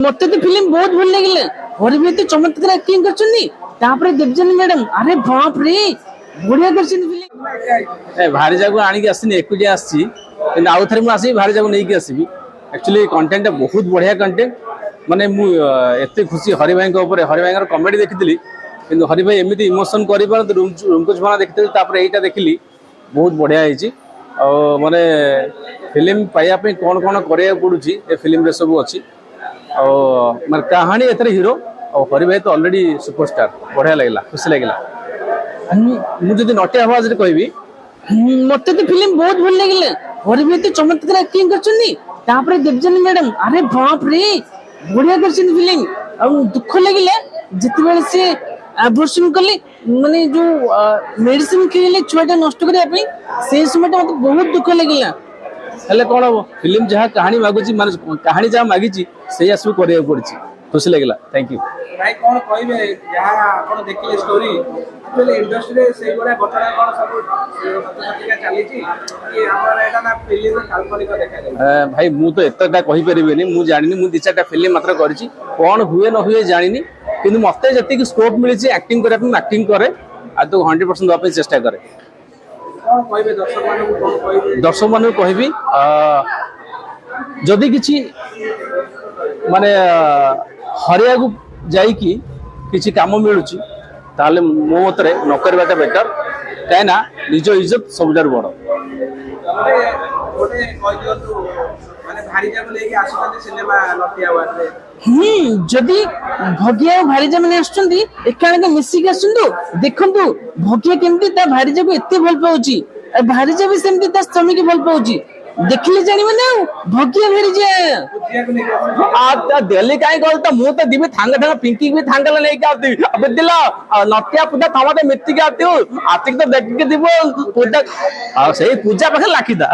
मत तो फिल्म बहुत भल लगे और भी तो चमत्कार एक्टिंग कर देवजानी मैडम अरे बाप रे बढ़िया कर फिल्म भारी जागु आनिक आसनी एकुटिया आसी आउ थे मुझे भारी जागु नहीं आसबि एक्चुअली कंटेंट बहुत बढ़िया कंटेंट माने मु एते खुशी हरि भाई हरि भाई कमेडी देखी कि हरि भाई एमती इमोशन कर रुमकुच भाना देखी एटा देखिली बहुत बढ़िया है माने फिल्म पाइबा कौन कौन करा पड़ुची ए फिल्म रे सब अच्छी माने कहानी एथर हीरो और हरि भाई तो ऑलरेडी सुपरस्टार बढ़िया लगला खुशी लगला मुझे नटिया आवाज रे कहबी मत तो फिल्म बहुत भल लगे और भी तो चमत्कार एक्टिंग कर देवजानी मैडम अरे बाप रे बढ़िया कर फिल्म और दुख लगे जिते से अबॉर्शन कले माने जो मेडिसिन खेले छुआटा नष्ट करने से समय मत बहुत दुख लगे हेले कौन हम फिल्म जहाँ कहानी मागुची माने कहानी जहाँ मागी से सब करा पड़ी खुशी लगला थैंक यू भाई कौन कहबे जहाँ आपण देखिले स्टोरी एक्चुअली इंडस्ट्री रे से गोरा घटना कौन सब सत्यसत्यका चली छी कि हमरा एटा ना फिल्म रे काल्पनिक देखा जाय भाई मु तो एतटा कहि परिबेनी मु जानिनी मु दिचाटा फिल्म मात्र करछि कौन हुए न हुए जानिनी किंतु मते जति स्कोप मिली एक्टिंग करे पे एक्टिंग करे आ तो 100% दवा पे चेष्टा करे कौन कहबे दर्शक मानू कौन कहबे दर्शक मानू कहबी जदि किछि माने हरिया को जाइकी किछि काम मिलुची ताले मो मतरे न करबाटा बेटर कायना निज इज्जत सबजार बड़ गोटे कहि दियंतु माने भारी जाग लेके आसुते सिनेमा लटिया वाले जदि भगिया भारीजा मैंने आसुचंदी एकाणके मिसिक आसुंदु देखंतु भगिया केमती ता भारीजा को एते भल पाउची आ भारीजा भी सेमती ता स्वामी के भल पाउची देखले जानिबे ना भगिया भारीजा बुझिया को लेके आ दिल्ली काई गल त मु त दिबे थांग थांग पिंकी भी थांगला ले के आती अब दिला नटिया पूजा थमाते मिट्टी के आती आतिक तो देख के दिबो पूजा आ सही पूजा पाखे लाखी दा